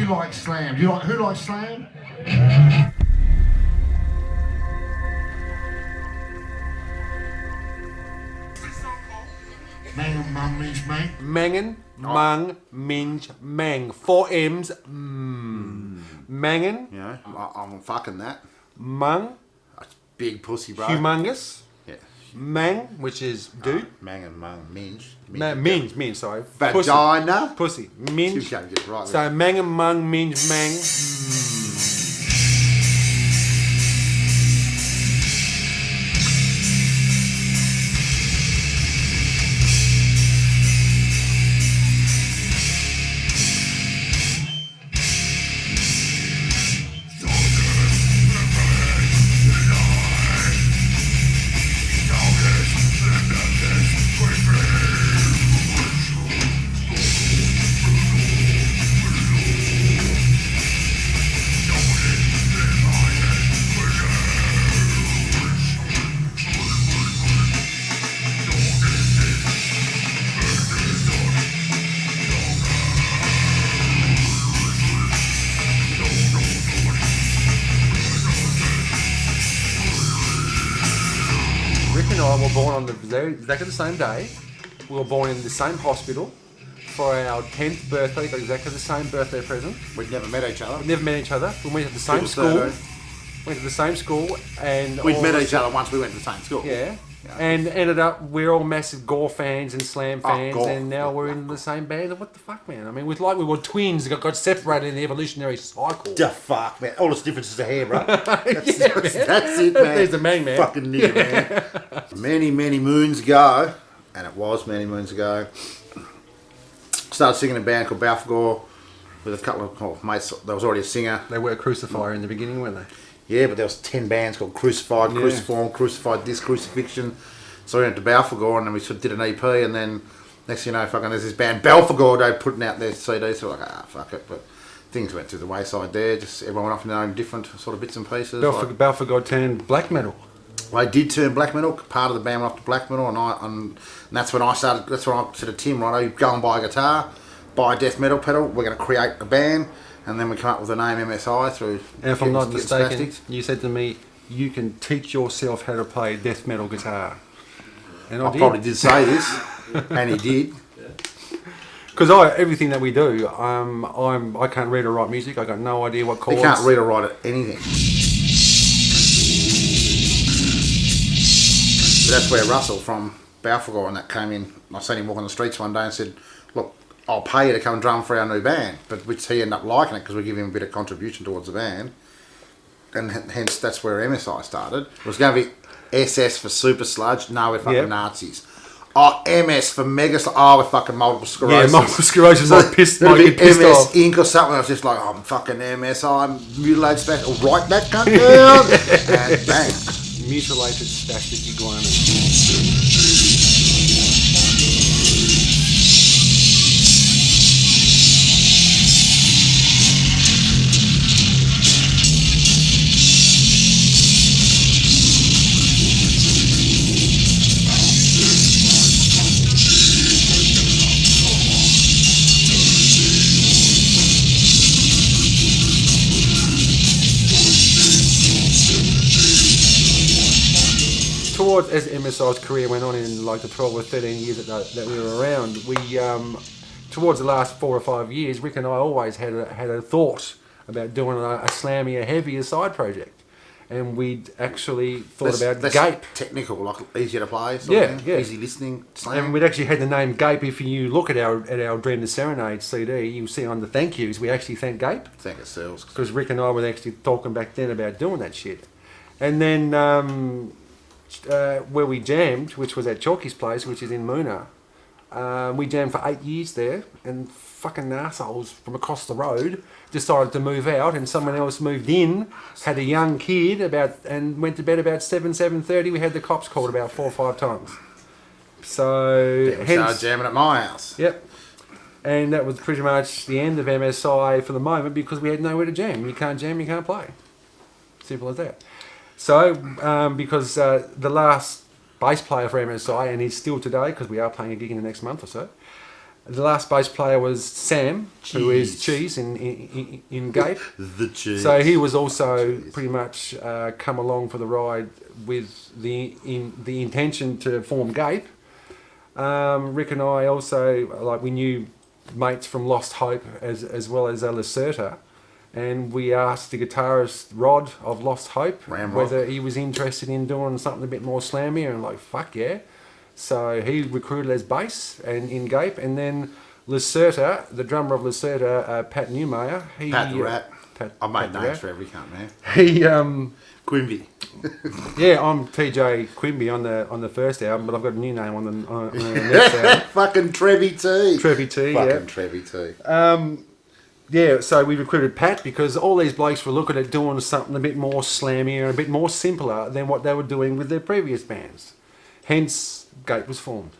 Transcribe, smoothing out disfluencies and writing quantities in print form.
you like slam? Who likes slam? Mang mum means mang. Mangan, mung, minge, mang. 4 M's. Mangan. You know, I'm fucking that. Mung. That's big pussy, bro. Humongous. Yeah. Mang, which is dude. Mang and mung, minge. Minge, sorry. Vagina. Pussy. You Minge. can't get it right. So mang and mung, minge, mang. Rick and I were born on exactly the same day. We were born in the same hospital for our 10th birthday. Got exactly the same birthday present. We'd never met each other. We never met each other. We went to the same school. Went to the same school, and We'd met each other once we went to the same school. Yeah. And ended up, we're all massive Gore fans and Slam fans, and now we're in the same band. What the fuck, man? I mean, we were twins that got separated in the evolutionary cycle. The fuck, man. All this difference is the hair, bro. That's it, man. There's the man. Fucking nigga, man. Many moons ago, and it was many moons ago, started singing in a band called Balfour with a couple of mates. There was already a singer. They were a crucifier in the beginning, weren't they? Yeah, but there was 10 bands called Crucified, Cruciform, Crucified This, Crucifixion. So we went to Balfour and then we sort of did an EP, and then next thing you know, fucking there's this band Balfour, they're putting out their CDs, so we're like, fuck it. But things went to the wayside there, just everyone went off in their own different sort of bits and pieces. Balfour turned black metal. I did turn black metal, part of the band went off to black metal, and that's when I started, that's when I said to Tim, right, you go and buy a guitar, buy a death metal pedal, we're going to create a band. And then we come up with the name MSI through... And if I'm not mistaken, you said to me, you can teach yourself how to play death metal guitar. And I probably did say this, and he did. Because everything that we do, I can't read or write music. I got no idea what chords. You can't read or write anything. But that's where Russell from Balfour and that came in. I seen him walking the streets one day and said, look, I'll pay you to come drum for our new band, but which he ended up liking it because we give him a bit of contribution towards the band, and hence that's where MSI started. It was going to be SS for super sludge. No, we're fucking Nazis. Oh, MS for mega sludge. Oh, we're fucking multiple sclerosis. Yeah, multiple sclerosis. I pissed It'll be pissed MS off. Inc or something. I was just like, oh, I'm fucking MSI. I'm mutilated spastic. Write that cunt down. And bang. Mutilated spastic iguana. Towards as MSI's career went on in like the 12 or 13 years that we were around, we towards the last 4 or 5 years, Rick and I always had a thought about doing a slammier, heavier side project, and we'd actually thought about Gape. Technical, like easier to play, yeah, easy listening. Slam. And we'd actually had the name Gape. If you look at our Dream to Serenade CD, you'll see on the thank yous we actually thank Gape. Thank ourselves. Because Rick and I were actually talking back then about doing that shit, and then. Where we jammed, which was at Chalky's place, which is in Moona, we jammed for 8 years there, and fucking assholes from across the road decided to move out, and someone else moved in, had a young kid and went to bed about 7:30. We had the cops called about 4 or 5 times. So we started jamming at my house. Yep. And that was pretty much the end of MSI for the moment, because we had nowhere to jam. You can't jam, you can't play. Simple as that. So, because the last bass player for MSI, and he's still today, because we are playing a gig in the next month or so, The last bass player was Sam, who is Cheese. Cheese in Gape. The cheese. So he was also pretty much come along for the ride with the intention to form Gape. Rick and I also, we knew mates from Lost Hope as well as Lacerta, and we asked the guitarist Rod of Lost Hope Ramrock. whether he was interested in doing something a bit more slammy, and fuck yeah. So he recruited as bass and in Gape, and then Lacerta, the drummer of Lacerta, Pat Newmeyer, Pat the Rat. I've made Pat the names Rat. for every cunt, man. He Quimby. yeah, I'm TJ Quimby on the first album, but I've got a new name on the next album. Fucking Trevi T. Trevi T, Fucking yeah. Trevi T. Yeah, so we recruited Pat because all these blokes were looking at doing something a bit more slammy and a bit more simpler than what they were doing with their previous bands. Hence, Gape was formed.